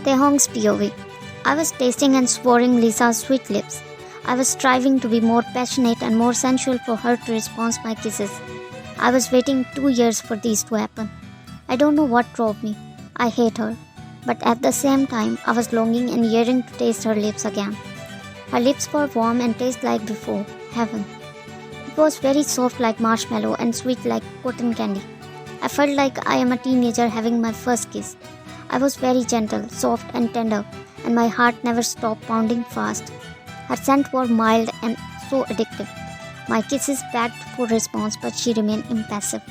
Taehyung's POV. I was tasting and swallowing Lisa's sweet lips. I was striving to be more passionate and more sensual for her to respond to my kisses. I was waiting 2 years for these to happen. I don't know what drove me. I hate her. But at the same time, I was longing and yearning to taste her lips again. Her lips were warm and tasted like before, heaven. It was very soft like marshmallow and sweet like cotton candy. I felt like I am a teenager having my first kiss. I was very gentle, soft and tender, and my heart never stopped pounding fast. Her scent was mild and so addictive. My kisses begged for response, but she remained impassive.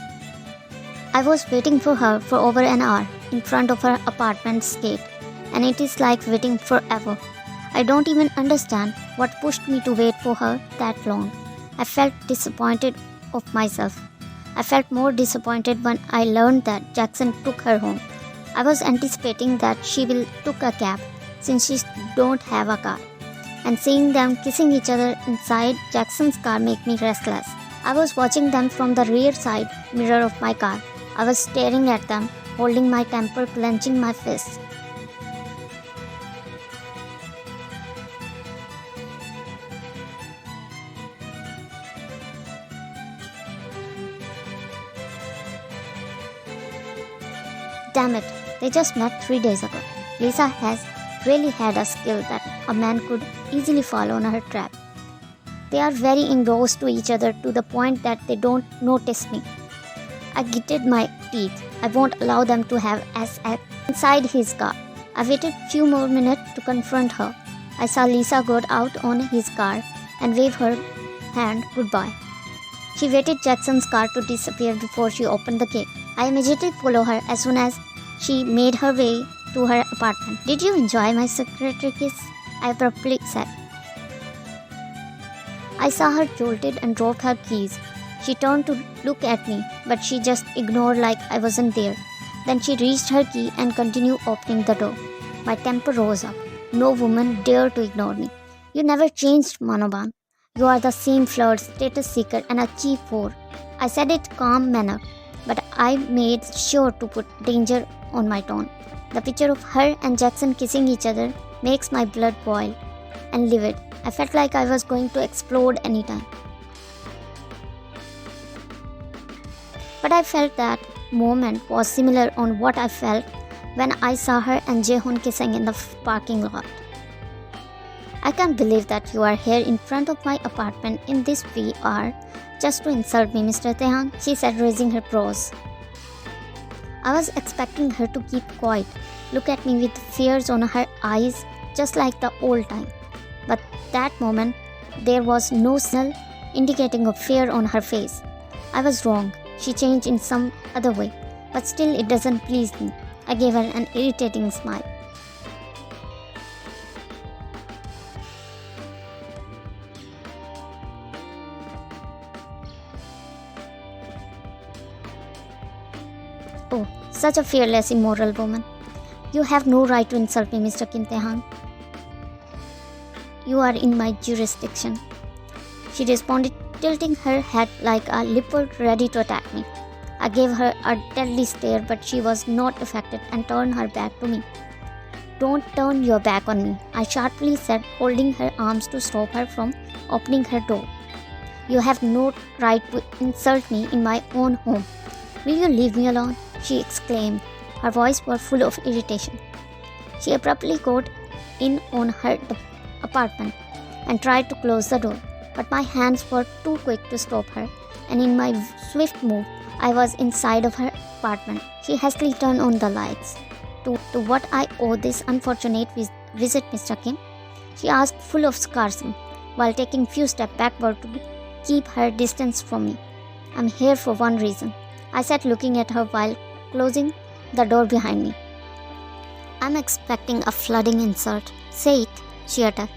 I was waiting for her for over an hour in front of her apartment's gate, and it is like waiting forever. I don't even understand what pushed me to wait for her that long. I felt disappointed of myself. I felt more disappointed when I learned that Jackson took her home. I was anticipating that she will took a cab since she don't have a car. And seeing them kissing each other inside Jackson's car made me restless. I was watching them from the rear side mirror of my car. I was staring at them, holding my temper, clenching my fists. Damn it, they just met 3 days ago. Lisa has really had a skill that a man could easily fall on her trap. They are very engrossed to each other to the point that they don't notice me. I gritted my teeth. I won't allow them to have sex inside his car. I waited few more minutes to confront her. I saw Lisa got out on his car and wave her hand goodbye. She waited Jackson's car to disappear before she opened the gate. I immediately followed her as soon as she made her way to her apartment. Did you enjoy my secretary kiss? I abruptly said. I saw her jolted and dropped her keys. She turned to look at me, but she just ignored like I wasn't there. Then she reached her key and continued opening the door. My temper rose up. No woman dared to ignore me. You never changed, Manoban. You are the same flirt, status seeker, and a cheap whore. I said it calm manner, but I made sure to put danger on my tone. The picture of her and Jackson kissing each other makes my blood boil and livid. I felt like I was going to explode anytime. But I felt that moment was similar on what I felt when I saw her and Jaehoon kissing in the parking lot. I can't believe that you are here in front of my apartment in this VR just to insult me, Mr. Taehyung, she said, raising her brows. I was expecting her to keep quiet, look at me with fears on her eyes, just like the old time. But that moment, there was no signal indicating of fear on her face. I was wrong. She changed in some other way, but still it doesn't please me. I gave her an irritating smile. Oh, such a fearless, immoral woman. You have no right to insult me, Mr. Kim Taehyung. You are in my jurisdiction. She responded, tilting her head like a leopard ready to attack me. I gave her a deadly stare, but she was not affected and turned her back to me. Don't turn your back on me, I sharply said, holding her arms to stop her from opening her door. You have no right to insult me in my own home. Will you leave me alone? She exclaimed. Her voice was full of irritation. She abruptly got in on her apartment and tried to close the door, but my hands were too quick to stop her, and in my swift move, I was inside of her apartment. She hastily turned on the lights. To what I owe this unfortunate visit, Mr. Kim? She asked, full of sarcasm, while taking few steps backward to keep her distance from me. I'm here for one reason, I said, looking at her while closing the door behind me. I'm expecting a flooding insult. Say it, she uttered.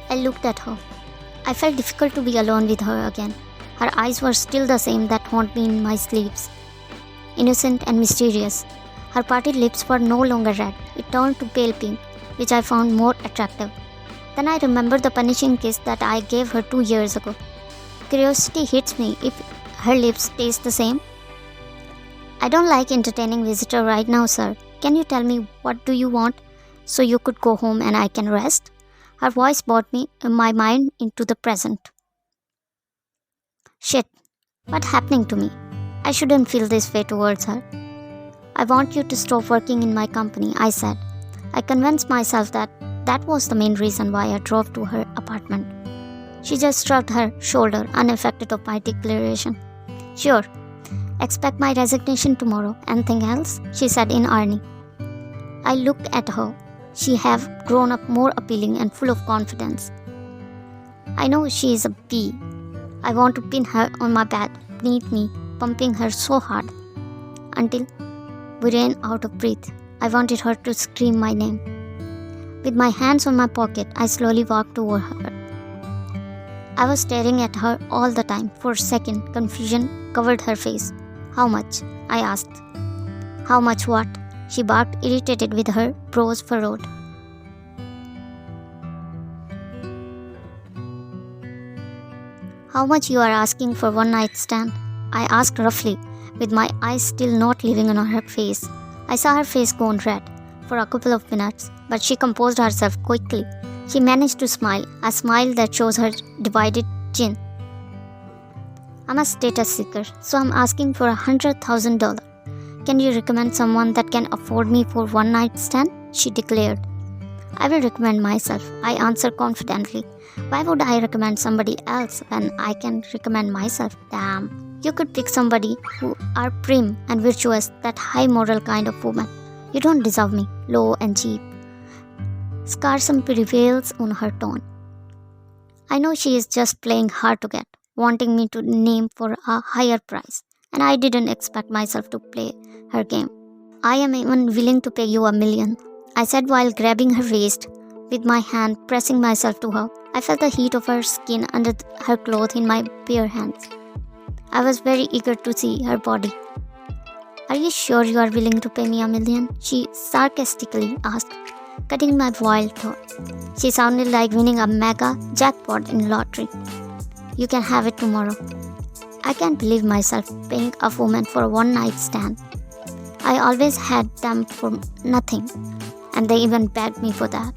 I looked at her. I felt difficult to be alone with her again. Her eyes were still the same that haunt me in my sleeps. Innocent and mysterious. Her parted lips were no longer red. It turned to pale pink, which I found more attractive. Then I remembered the punishing kiss that I gave her 2 years ago. Curiosity hits me if her lips taste the same. I don't like entertaining visitor right now, sir. Can you tell me what do you want? so you could go home and I can rest? Her voice brought my mind into the present. Shit, what's happening to me? I shouldn't feel this way towards her. I want you to stop working in my company, I said. I convinced myself that was the main reason why I drove to her apartment. She just shrugged her shoulder, unaffected of my declaration. Sure, expect my resignation tomorrow. Anything else? She said in irony. I looked at her. She had grown up more appealing and full of confidence. I know she is a bee. I want to pin her on my bed, beneath me, pumping her so hard until we ran out of breath. I wanted her to scream my name. With my hands on my pocket, I slowly walked toward her. I was staring at her all the time. For a second, confusion covered her face. How much? I asked. How much what? She barked, irritated with her brows furrowed. How much you are asking for one night stand? I asked roughly, with my eyes still not leaving on her face. I saw her face go red for a couple of minutes, but she composed herself quickly. She managed to smile, a smile that shows her divided chin. I'm a status seeker, so I'm asking for $100,000. Can you recommend someone that can afford me for one night stand? She declared. I will recommend myself, I answered confidently. Why would I recommend somebody else when I can recommend myself? Damn. You could pick somebody who are prim and virtuous, that high moral kind of woman. You don't deserve me, low and cheap. Sarcasm prevails on her tone. I know she is just playing hard to get, wanting me to name for a higher price, and I didn't expect myself to play her game. I am even willing to pay you $1 million, I said while grabbing her waist with my hand, pressing myself to her. I felt the heat of her skin under her clothes in my bare hands. I was very eager to see her body. Are you sure you are willing to pay me $1 million? She sarcastically asked, cutting my wild thought. She sounded like winning a mega jackpot in lottery. You can have it tomorrow. I can't believe myself paying a woman for a one-night stand. I always had them for nothing, and they even begged me for that.